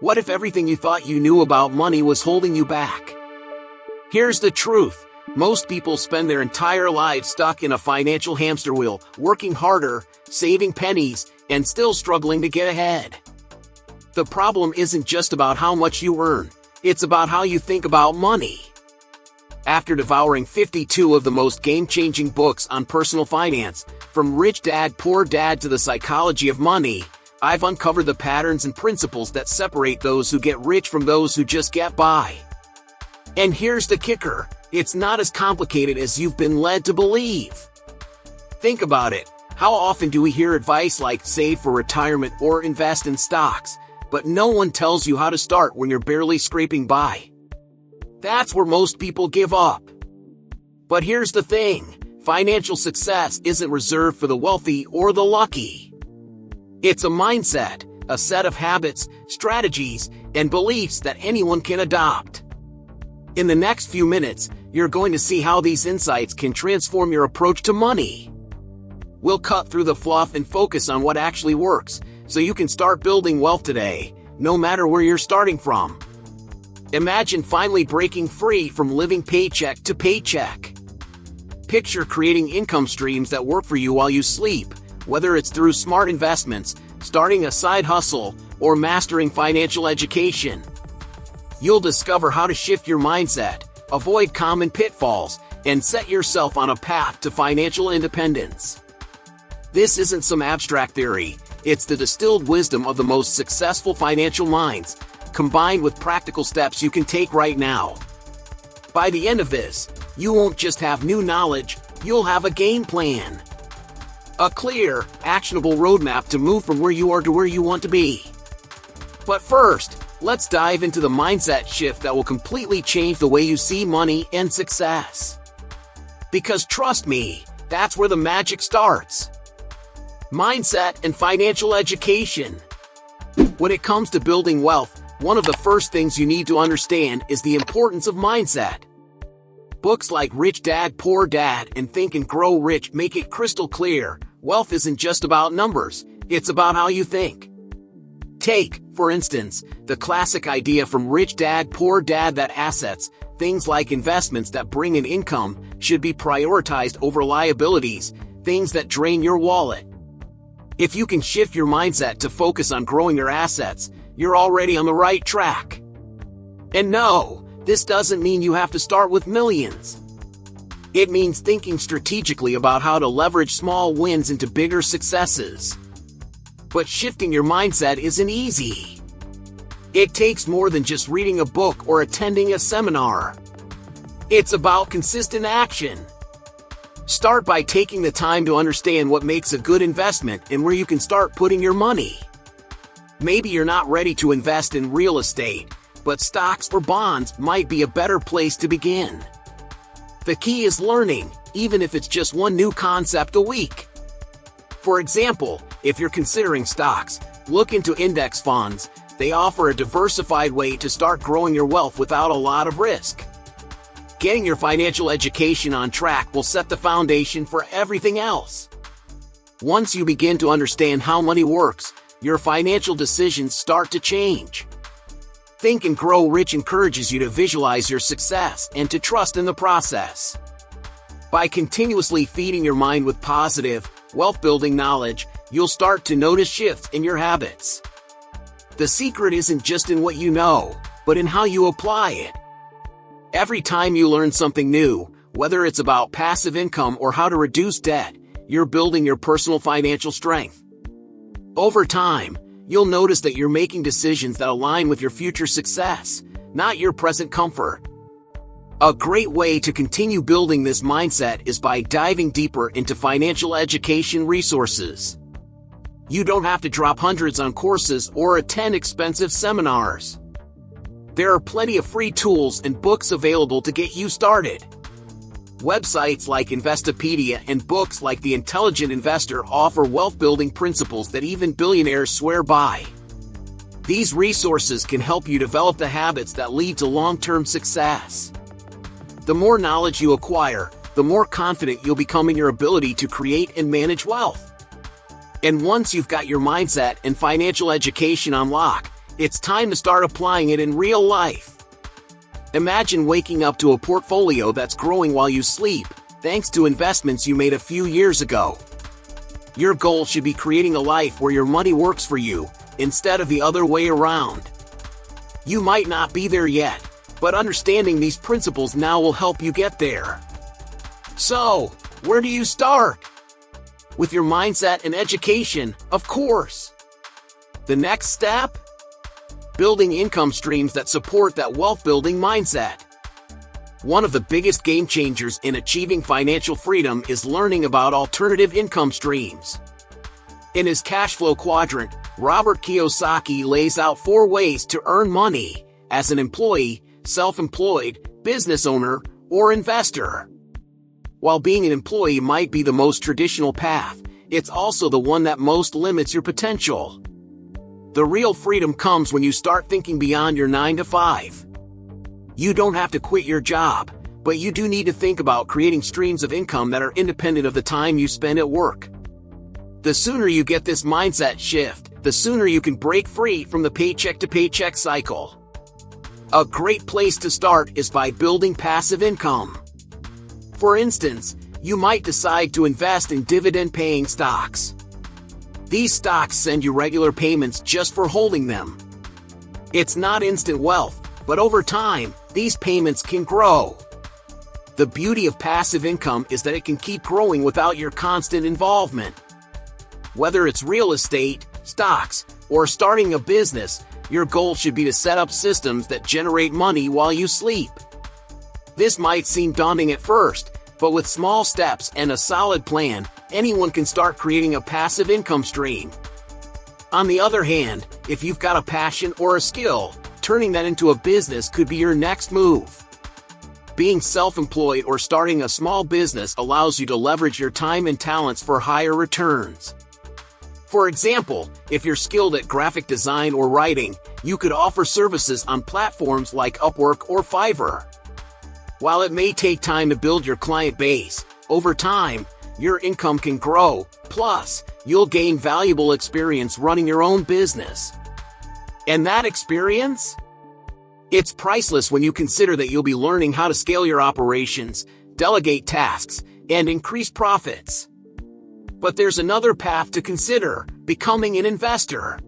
What if everything you thought you knew about money was holding you back? Here's the truth. Most people spend their entire lives stuck in a financial hamster wheel, working harder, saving pennies, and still struggling to get ahead. The problem isn't just about how much you earn, it's about how you think about money. After devouring 52 of the most game-changing books on personal finance, from Rich Dad Poor Dad to the Psychology of Money, I've uncovered the patterns and principles that separate those who get rich from those who just get by. And here's the kicker, it's not as complicated as you've been led to believe. Think about it, how often do we hear advice like save for retirement or invest in stocks, but no one tells you how to start when you're barely scraping by? That's where most people give up. But here's the thing, financial success isn't reserved for the wealthy or the lucky. It's a mindset, a set of habits, strategies, and beliefs that anyone can adopt. In the next few minutes, you're going to see how these insights can transform your approach to money. We'll cut through the fluff and focus on what actually works, so you can start building wealth today, no matter where you're starting from. Imagine finally breaking free from living paycheck to paycheck. Picture creating income streams that work for you while you sleep, whether it's through smart investments, starting a side hustle, or mastering financial education. You'll discover how to shift your mindset, avoid common pitfalls, and set yourself on a path to financial independence. This isn't some abstract theory, it's the distilled wisdom of the most successful financial minds, combined with practical steps you can take right now. By the end of this, you won't just have new knowledge, you'll have a game plan. A clear, actionable roadmap to move from where you are to where you want to be. But first, let's dive into the mindset shift that will completely change the way you see money and success. Because trust me, that's where the magic starts. Mindset and financial education. When it comes to building wealth, one of the first things you need to understand is the importance of mindset. Books like Rich Dad Poor Dad and Think and Grow Rich make it crystal clear, wealth isn't just about numbers, it's about how you think. Take, for instance, the classic idea from Rich Dad Poor Dad that assets, things like investments that bring in income, should be prioritized over liabilities, things that drain your wallet. If you can shift your mindset to focus on growing your assets, you're already on the right track. And no, this doesn't mean you have to start with millions. It means thinking strategically about how to leverage small wins into bigger successes. But shifting your mindset isn't easy. It takes more than just reading a book or attending a seminar. It's about consistent action. Start by taking the time to understand what makes a good investment and where you can start putting your money. Maybe you're not ready to invest in real estate, but stocks or bonds might be a better place to begin. The key is learning, even if it's just one new concept a week. For example, if you're considering stocks, look into index funds. They offer a diversified way to start growing your wealth without a lot of risk. Getting your financial education on track will set the foundation for everything else. Once you begin to understand how money works, your financial decisions start to change. Think and Grow Rich encourages you to visualize your success and to trust in the process. By continuously feeding your mind with positive, wealth-building knowledge, you'll start to notice shifts in your habits. The secret isn't just in what you know, but in how you apply it. Every time you learn something new, whether it's about passive income or how to reduce debt, you're building your personal financial strength. Over time, you'll notice that you're making decisions that align with your future success, not your present comfort. A great way to continue building this mindset is by diving deeper into financial education resources. You don't have to drop hundreds on courses or attend expensive seminars. There are plenty of free tools and books available to get you started. Websites like Investopedia and books like The Intelligent Investor offer wealth-building principles that even billionaires swear by. These resources can help you develop the habits that lead to long-term success. The more knowledge you acquire, the more confident you'll become in your ability to create and manage wealth. And once you've got your mindset and financial education on lock, it's time to start applying it in real life. Imagine waking up to a portfolio that's growing while you sleep, thanks to investments you made a few years ago. Your goal should be creating a life where your money works for you, instead of the other way around. You might not be there yet, but understanding these principles now will help you get there. So, where do you start? With your mindset and education, of course. The next step? Building income streams that support that wealth-building mindset. One of the biggest game changers in achieving financial freedom is learning about alternative income streams. In his cash flow quadrant, Robert Kiyosaki lays out 4 ways to earn money as an employee, self-employed, business owner, or investor. While being an employee might be the most traditional path, it's also the one that most limits your potential. The real freedom comes when you start thinking beyond your 9 to 5. You don't have to quit your job, but you do need to think about creating streams of income that are independent of the time you spend at work. The sooner you get this mindset shift, the sooner you can break free from the paycheck-to-paycheck cycle. A great place to start is by building passive income. For instance, you might decide to invest in dividend-paying stocks. These stocks send you regular payments just for holding them. It's not instant wealth, but over time, these payments can grow. The beauty of passive income is that it can keep growing without your constant involvement. Whether it's real estate, stocks, or starting a business, your goal should be to set up systems that generate money while you sleep. This might seem daunting at first, but with small steps and a solid plan, anyone can start creating a passive income stream. On the other hand, if you've got a passion or a skill, turning that into a business could be your next move. Being self-employed or starting a small business allows you to leverage your time and talents for higher returns. For example, if you're skilled at graphic design or writing, you could offer services on platforms like Upwork or Fiverr. While it may take time to build your client base, over time, your income can grow, plus, you'll gain valuable experience running your own business. And that experience? It's priceless when you consider that you'll be learning how to scale your operations, delegate tasks, and increase profits. But there's another path to consider: becoming an investor.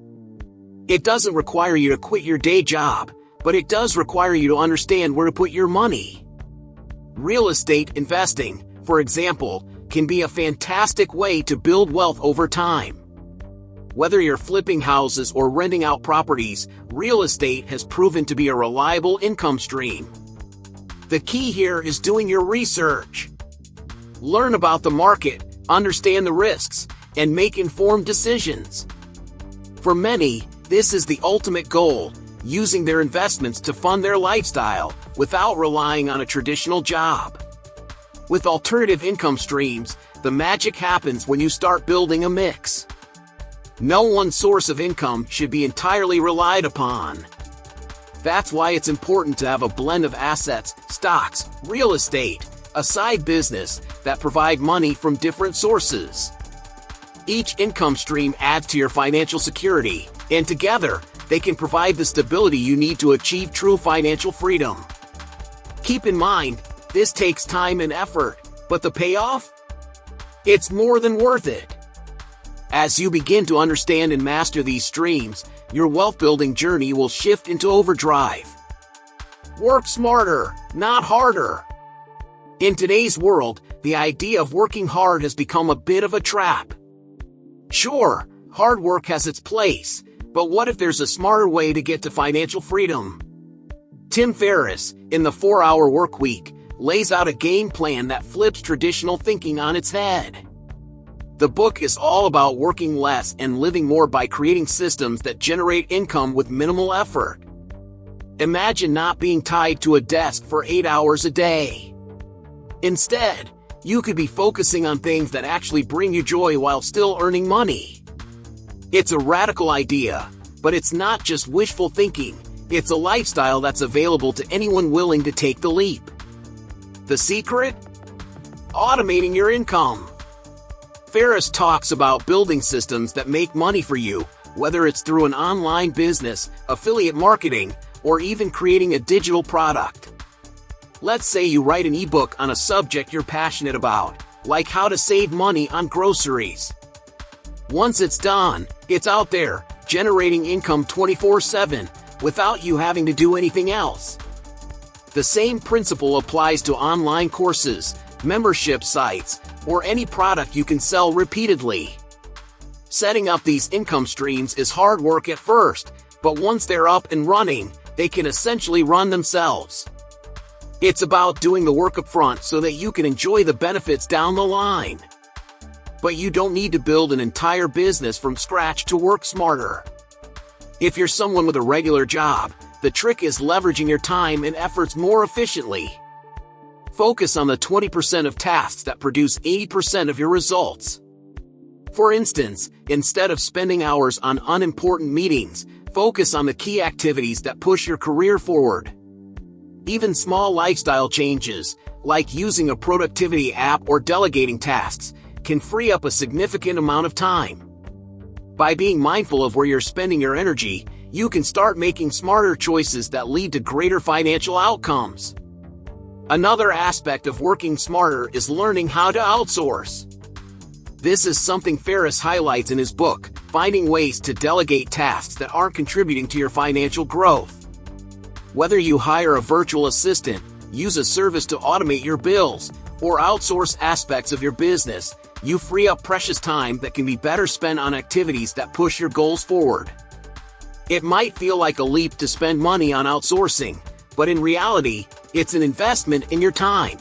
It doesn't require you to quit your day job, but it does require you to understand where to put your money. Real estate investing, for example, can be a fantastic way to build wealth over time. Whether you're flipping houses or renting out properties, real estate has proven to be a reliable income stream. The key here is doing your research. Learn about the market, understand the risks, and make informed decisions. For many, this is the ultimate goal, using their investments to fund their lifestyle without relying on a traditional job. With alternative income streams, the magic happens when you start building a mix. No one source of income should be entirely relied upon. That's why it's important to have a blend of assets, stocks, real estate, a side business that provide money from different sources. Each income stream adds to your financial security, and together, they can provide the stability you need to achieve true financial freedom. Keep in mind, this takes time and effort, but the payoff? It's more than worth it. As you begin to understand and master these streams, your wealth-building journey will shift into overdrive. Work smarter, not harder. In today's world, the idea of working hard has become a bit of a trap. Sure, hard work has its place, but what if there's a smarter way to get to financial freedom? Tim Ferriss, in the 4-Hour Workweek, lays out a game plan that flips traditional thinking on its head. The book is all about working less and living more by creating systems that generate income with minimal effort. Imagine not being tied to a desk for 8 hours a day. Instead, you could be focusing on things that actually bring you joy while still earning money. It's a radical idea, but it's not just wishful thinking. It's a lifestyle that's available to anyone willing to take the leap. The secret? Automating your income. Ferriss talks about building systems that make money for you, whether it's through an online business, affiliate marketing, or even creating a digital product. Let's say you write an ebook on a subject you're passionate about, like how to save money on groceries. Once it's done, it's out there, generating income 24/7, without you having to do anything else. The same principle applies to online courses, membership sites, or any product you can sell repeatedly. Setting up these income streams is hard work at first, but once they're up and running, they can essentially run themselves. It's about doing the work up front so that you can enjoy the benefits down the line. But you don't need to build an entire business from scratch to work smarter. If you're someone with a regular job, the trick is leveraging your time and efforts more efficiently. Focus on the 20% of tasks that produce 80% of your results. For instance, instead of spending hours on unimportant meetings, focus on the key activities that push your career forward. Even small lifestyle changes, like using a productivity app or delegating tasks, can free up a significant amount of time. By being mindful of where you're spending your energy, you can start making smarter choices that lead to greater financial outcomes. Another aspect of working smarter is learning how to outsource. This is something Ferriss highlights in his book, Finding Ways to Delegate Tasks That Aren't Contributing to Your Financial Growth. Whether you hire a virtual assistant, use a service to automate your bills, or outsource aspects of your business, you free up precious time that can be better spent on activities that push your goals forward. It might feel like a leap to spend money on outsourcing, but in reality, it's an investment in your time.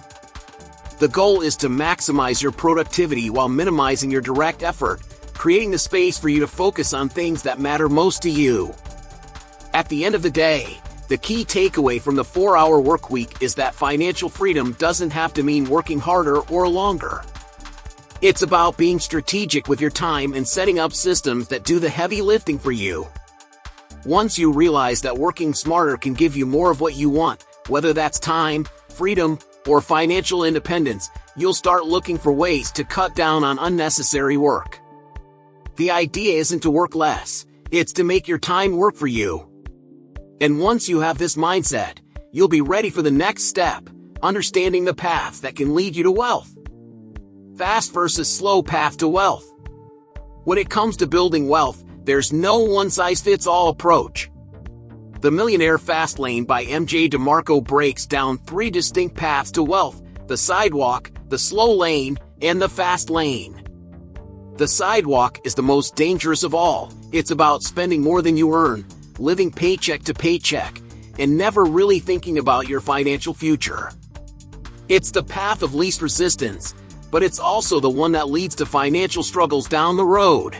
The goal is to maximize your productivity while minimizing your direct effort, creating the space for you to focus on things that matter most to you. At the end of the day, the key takeaway from the 4-hour workweek is that financial freedom doesn't have to mean working harder or longer. It's about being strategic with your time and setting up systems that do the heavy lifting for you. Once you realize that working smarter can give you more of what you want, whether that's time, freedom, or financial independence, you'll start looking for ways to cut down on unnecessary work. The idea isn't to work less, it's to make your time work for you. And once you have this mindset, you'll be ready for the next step, understanding the paths that can lead you to wealth. Fast versus slow path to wealth. When it comes to building wealth, there's no one-size-fits-all approach. The Millionaire Fast Lane by MJ DeMarco breaks down 3 distinct paths to wealth: the sidewalk, the slow lane, and the fast lane. The sidewalk is the most dangerous of all. It's about spending more than you earn, living paycheck to paycheck, and never really thinking about your financial future. It's the path of least resistance, but it's also the one that leads to financial struggles down the road.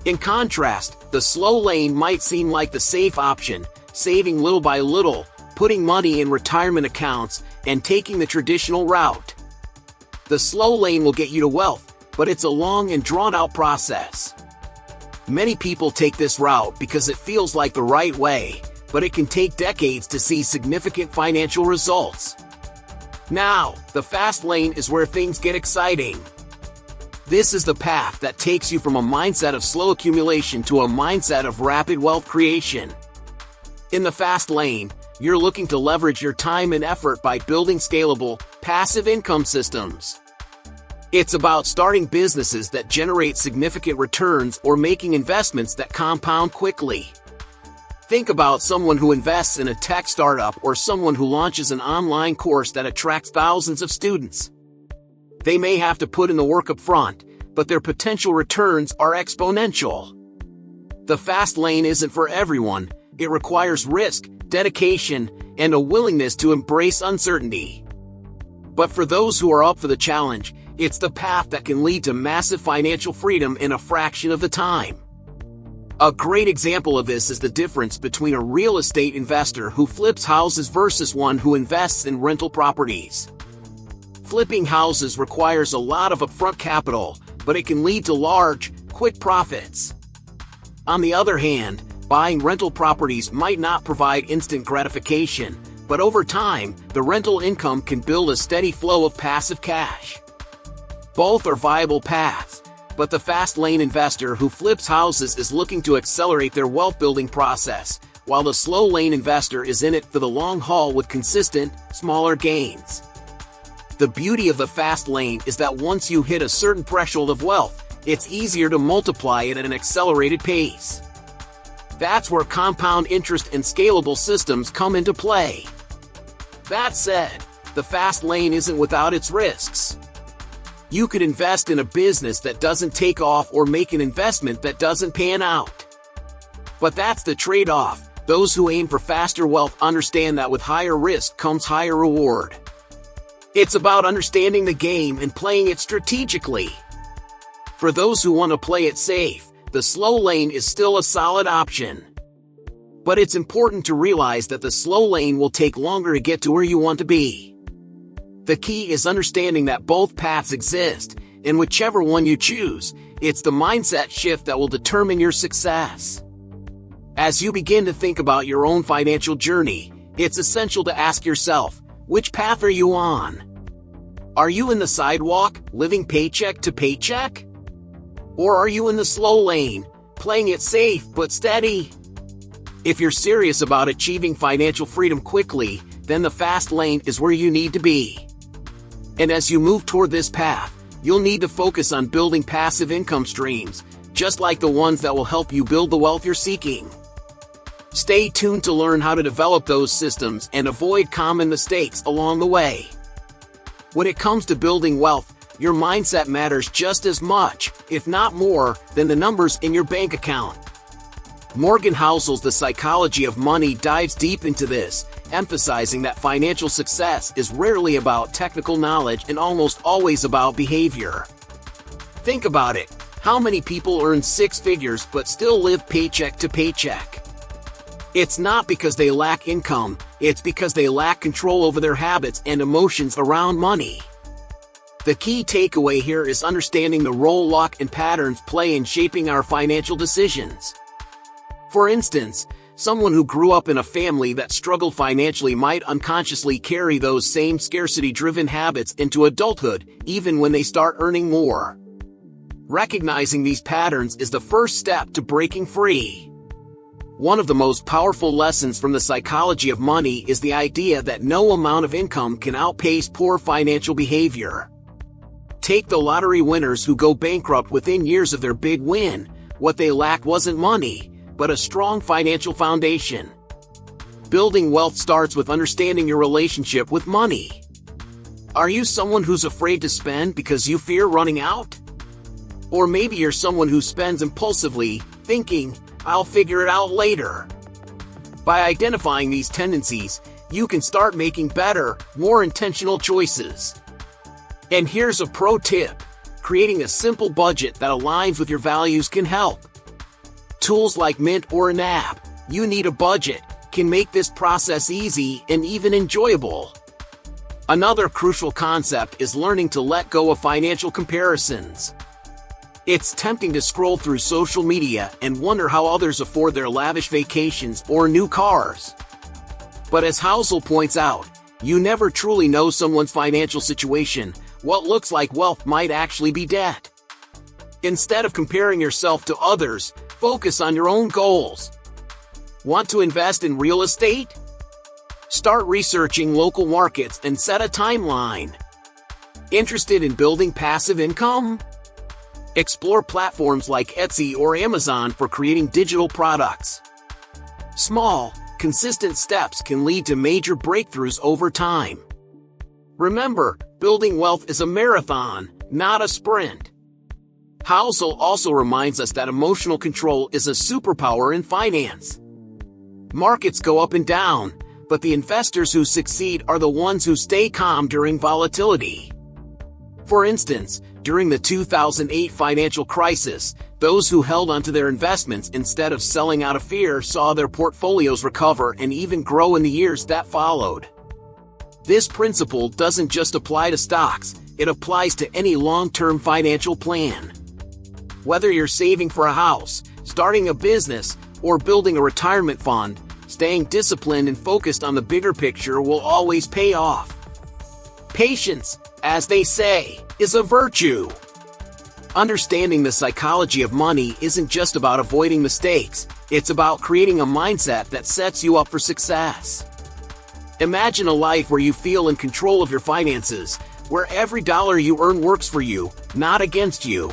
In contrast, the slow lane might seem like the safe option, saving little by little, putting money in retirement accounts, and taking the traditional route. The slow lane will get you to wealth, but it's a long and drawn-out process. Many people take this route because it feels like the right way, but it can take decades to see significant financial results. Now, the fast lane is where things get exciting. This is the path that takes you from a mindset of slow accumulation to a mindset of rapid wealth creation. In the fast lane, you're looking to leverage your time and effort by building scalable, passive income systems. It's about starting businesses that generate significant returns or making investments that compound quickly. Think about someone who invests in a tech startup or someone who launches an online course that attracts thousands of students. They may have to put in the work up front, but their potential returns are exponential. The fast lane isn't for everyone. It requires risk, dedication, and a willingness to embrace uncertainty. But for those who are up for the challenge, it's the path that can lead to massive financial freedom in a fraction of the time. A great example of this is the difference between a real estate investor who flips houses versus one who invests in rental properties. Flipping houses requires a lot of upfront capital, but it can lead to large, quick profits. On the other hand, buying rental properties might not provide instant gratification, but over time, the rental income can build a steady flow of passive cash. Both are viable paths, But the fast lane investor who flips houses is looking to accelerate their wealth building process, while the slow lane investor is in it for the long haul with consistent, smaller gains. The beauty of the fast lane is that once you hit a certain threshold of wealth, it's easier to multiply it at an accelerated pace. That's where compound interest and scalable systems come into play. That said, the fast lane isn't without its risks. You could invest in a business that doesn't take off or make an investment that doesn't pan out. But that's the trade-off. Those who aim for faster wealth understand that with higher risk comes higher reward. It's about understanding the game and playing it strategically. For those who want to play it safe, the slow lane is still a solid option. But it's important to realize that the slow lane will take longer to get to where you want to be. The key is understanding that both paths exist, and whichever one you choose, it's the mindset shift that will determine your success. As you begin to think about your own financial journey, it's essential to ask yourself, which path are you on? Are you in the sidewalk, living paycheck to paycheck? Or are you in the slow lane, playing it safe but steady? If you're serious about achieving financial freedom quickly, then the fast lane is where you need to be. And as you move toward this path, you'll need to focus on building passive income streams, just like the ones that will help you build the wealth you're seeking. Stay tuned to learn how to develop those systems and avoid common mistakes along the way. When it comes to building wealth, your mindset matters just as much, if not more, than the numbers in your bank account. Morgan Housel's The Psychology of Money dives deep into this, emphasizing that financial success is rarely about technical knowledge and almost always about behavior. Think about it. How many people earn six figures but still live paycheck to paycheck? It's not because they lack income, it's because they lack control over their habits and emotions around money. The key takeaway here is understanding the role luck and patterns play in shaping our financial decisions. For instance, someone who grew up in a family that struggled financially might unconsciously carry those same scarcity-driven habits into adulthood, even when they start earning more. Recognizing these patterns is the first step to breaking free. One of the most powerful lessons from The Psychology of Money is the idea that no amount of income can outpace poor financial behavior. Take the lottery winners who go bankrupt within years of their big win. What they lacked wasn't money, but a strong financial foundation. Building wealth starts with understanding your relationship with money. Are you someone who's afraid to spend because you fear running out? Or maybe you're someone who spends impulsively, thinking, "I'll figure it out later." By identifying these tendencies, you can start making better, more intentional choices. And here's a pro tip: creating a simple budget that aligns with your values can help. Tools like Mint or an app, "You Need a Budget," can make this process easy and even enjoyable. Another crucial concept is learning to let go of financial comparisons. It's tempting to scroll through social media and wonder how others afford their lavish vacations or new cars. But as Housel points out, you never truly know someone's financial situation. What looks like wealth might actually be debt. Instead of comparing yourself to others, focus on your own goals. Want to invest in real estate? Start researching local markets and set a timeline. Interested in building passive income? Explore platforms like Etsy or Amazon for creating digital products. Small, consistent steps can lead to major breakthroughs over time. Remember, building wealth is a marathon, not a sprint. Housel also reminds us that emotional control is a superpower in finance. Markets go up and down, but the investors who succeed are the ones who stay calm during volatility. For instance, during the 2008 financial crisis, those who held onto their investments instead of selling out of fear saw their portfolios recover and even grow in the years that followed. This principle doesn't just apply to stocks, it applies to any long-term financial plan. Whether you're saving for a house, starting a business, or building a retirement fund, staying disciplined and focused on the bigger picture will always pay off. Patience, as they say, is a virtue. Understanding the psychology of money isn't just about avoiding mistakes, it's about creating a mindset that sets you up for success. Imagine a life where you feel in control of your finances, where every dollar you earn works for you, not against you.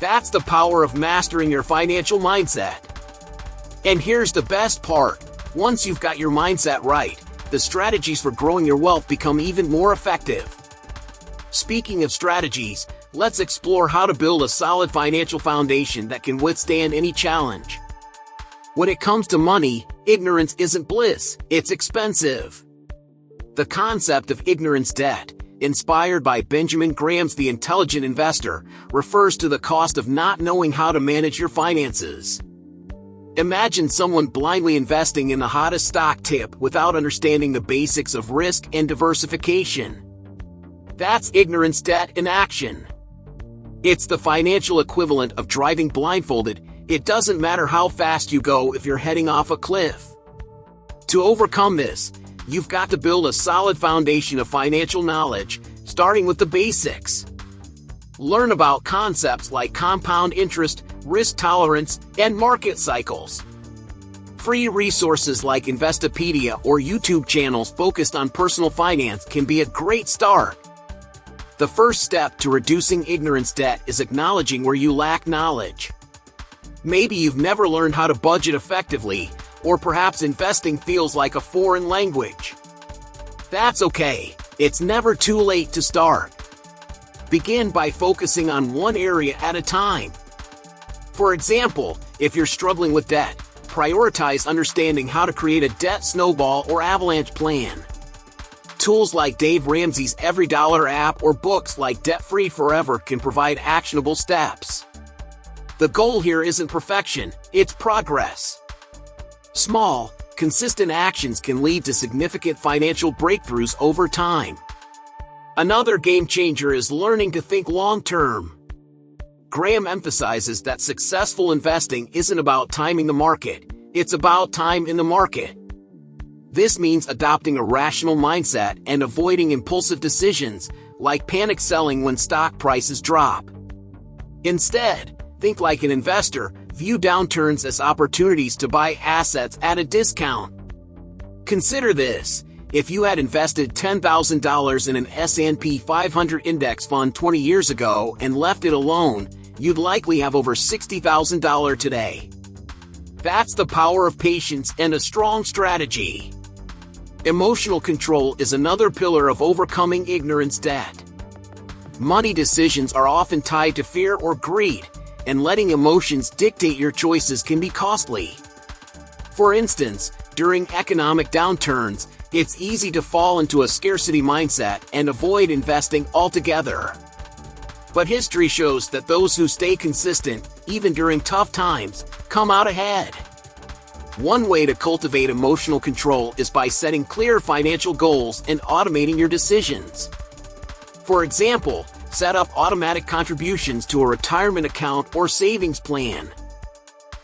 That's the power of mastering your financial mindset. And here's the best part. Once you've got your mindset right, the strategies for growing your wealth become even more effective. Speaking of strategies, let's explore how to build a solid financial foundation that can withstand any challenge. When it comes to money, ignorance isn't bliss, it's expensive. The concept of ignorance debt, inspired by Benjamin Graham's The Intelligent Investor, refers to the cost of not knowing how to manage your finances. Imagine someone blindly investing in the hottest stock tip without understanding the basics of risk and diversification. That's ignorance debt in action. It's the financial equivalent of driving blindfolded. It doesn't matter how fast you go if you're heading off a cliff. To overcome this, you've got to build a solid foundation of financial knowledge, starting with the basics. Learn about concepts like compound interest, risk tolerance, and market cycles. Free resources like Investopedia or YouTube channels focused on personal finance can be a great start. The first step to reducing ignorance debt is acknowledging where you lack knowledge. Maybe you've never learned how to budget effectively, or perhaps investing feels like a foreign language. That's okay. It's never too late to start. Begin by focusing on one area at a time. For example, if you're struggling with debt, prioritize understanding how to create a debt snowball or avalanche plan. Tools like Dave Ramsey's Every Dollar app or books like Debt Free Forever can provide actionable steps. The goal here isn't perfection, it's progress. Small, consistent actions can lead to significant financial breakthroughs over time. Another game changer is learning to think long-term. Graham emphasizes that successful investing isn't about timing the market, it's about time in the market. This means adopting a rational mindset and avoiding impulsive decisions, like panic selling when stock prices drop. Instead, think like an investor, view downturns as opportunities to buy assets at a discount. Consider this: if you had invested $10,000 in an S&P 500 index fund 20 years ago and left it alone, you'd likely have over $60,000 today. That's the power of patience and a strong strategy. Emotional control is another pillar of overcoming ignorance debt. Money decisions are often tied to fear or greed, and letting emotions dictate your choices can be costly. For instance, during economic downturns, it's easy to fall into a scarcity mindset and avoid investing altogether. But history shows that those who stay consistent, even during tough times, come out ahead. One way to cultivate emotional control is by setting clear financial goals and automating your decisions. For example, set up automatic contributions to a retirement account or savings plan.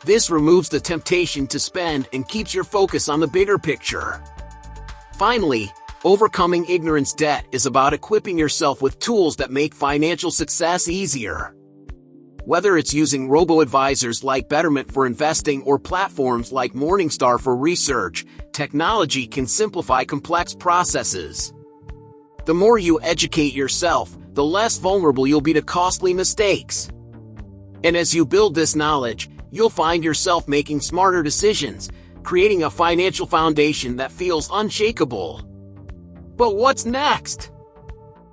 This removes the temptation to spend and keeps your focus on the bigger picture. Finally, overcoming ignorance debt is about equipping yourself with tools that make financial success easier. Whether it's using robo-advisors like Betterment for investing or platforms like Morningstar for research, technology can simplify complex processes. The more you educate yourself, the less vulnerable you'll be to costly mistakes. And as you build this knowledge, you'll find yourself making smarter decisions, creating a financial foundation that feels unshakable. But what's next?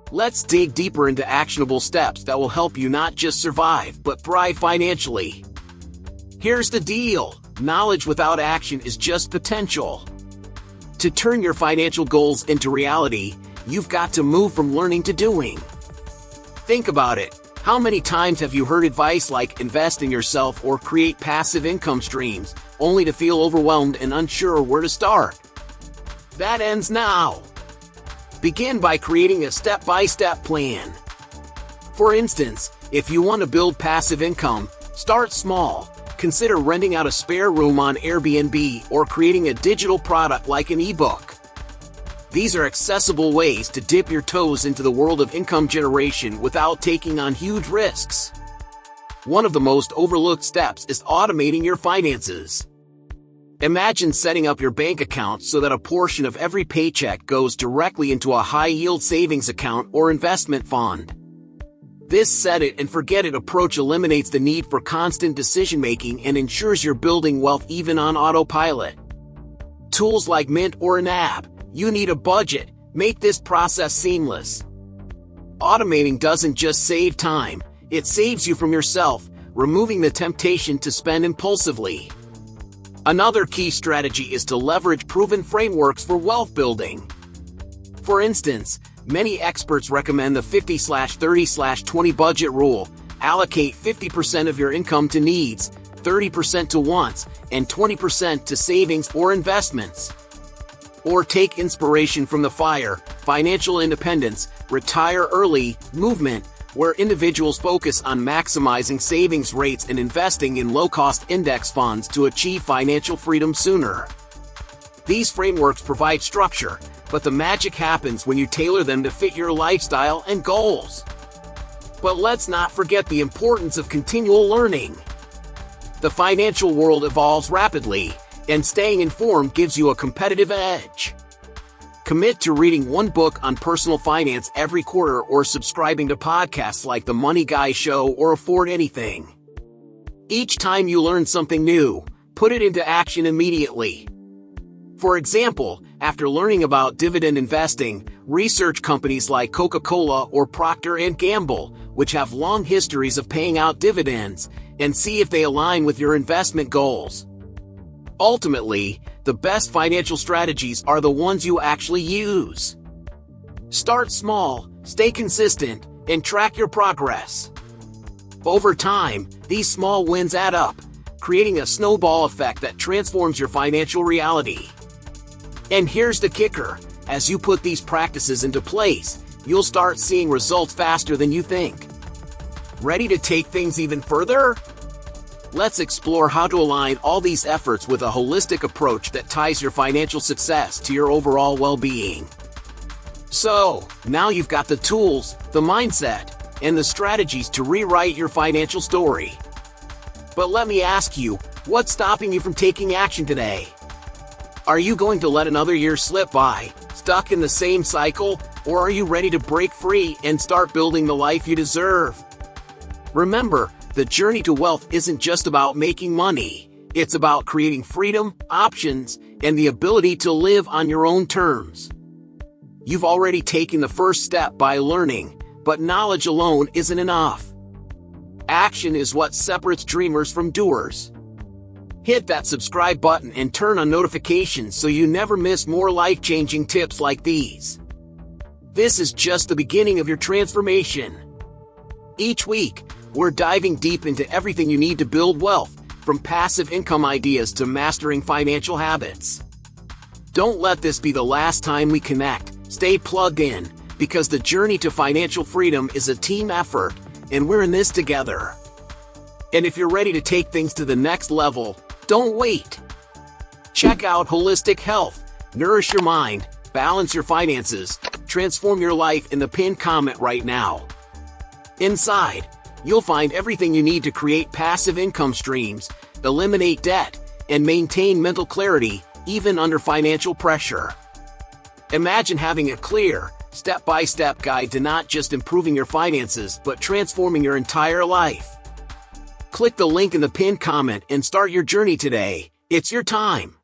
Let's dig deeper into actionable steps that will help you not just survive but thrive financially. Here's the deal: knowledge without action is just potential. To turn your financial goals into reality, you've got to move from learning to doing. Think about it. How many times have you heard advice like invest in yourself or create passive income streams, only to feel overwhelmed and unsure where to start? That ends now. Begin by creating a step-by-step plan. For instance, if you want to build passive income, start small. Consider renting out a spare room on Airbnb or creating a digital product like an ebook. These are accessible ways to dip your toes into the world of income generation without taking on huge risks. One of the most overlooked steps is automating your finances. Imagine setting up your bank account so that a portion of every paycheck goes directly into a high-yield savings account or investment fund. This set-it-and-forget-it approach eliminates the need for constant decision-making and ensures you're building wealth even on autopilot. Tools like Mint or an app, you need a budget, make this process seamless. Automating doesn't just save time, it saves you from yourself, removing the temptation to spend impulsively. Another key strategy is to leverage proven frameworks for wealth building. For instance, many experts recommend the 50/30/20 budget rule. Allocate 50% of your income to needs, 30% to wants, and 20% to savings or investments. Or take inspiration from the FIRE, Financial Independence, Retire Early movement, where individuals focus on maximizing savings rates and investing in low-cost index funds to achieve financial freedom sooner. These frameworks provide structure, but the magic happens when you tailor them to fit your lifestyle and goals. But let's not forget the importance of continual learning. The financial world evolves rapidly, and staying informed gives you a competitive edge. Commit to reading one book on personal finance every quarter or subscribing to podcasts like The Money Guy Show or Afford Anything. Each time you learn something new, put it into action immediately. For example, after learning about dividend investing, research companies like Coca-Cola or Procter & Gamble, which have long histories of paying out dividends, and see if they align with your investment goals. Ultimately, the best financial strategies are the ones you actually use. Start small, stay consistent, and track your progress. Over time, these small wins add up, creating a snowball effect that transforms your financial reality. And here's the kicker: as you put these practices into place, you'll start seeing results faster than you think. Ready to take things even further? Let's explore how to align all these efforts with a holistic approach that ties your financial success to your overall well-being. So, now you've got the tools, the mindset, and the strategies to rewrite your financial story. But let me ask you, what's stopping you from taking action today? Are you going to let another year slip by, stuck in the same cycle, or are you ready to break free and start building the life you deserve? Remember, the journey to wealth isn't just about making money. It's about creating freedom, options, and the ability to live on your own terms. You've already taken the first step by learning, but knowledge alone isn't enough. Action is what separates dreamers from doers. Hit that subscribe button and turn on notifications so you never miss more life-changing tips like these. This is just the beginning of your transformation. Each week, we're diving deep into everything you need to build wealth, from passive income ideas to mastering financial habits. Don't let this be the last time we connect. Stay plugged in, because the journey to financial freedom is a team effort, and we're in this together. And if you're ready to take things to the next level, don't wait. Check out Holistic Health. Nourish your mind, balance your finances, transform your life in the pinned comment right now. Inside, you'll find everything you need to create passive income streams, eliminate debt, and maintain mental clarity, even under financial pressure. Imagine having a clear, step-by-step guide to not just improving your finances but transforming your entire life. Click the link in the pinned comment and start your journey today. It's your time.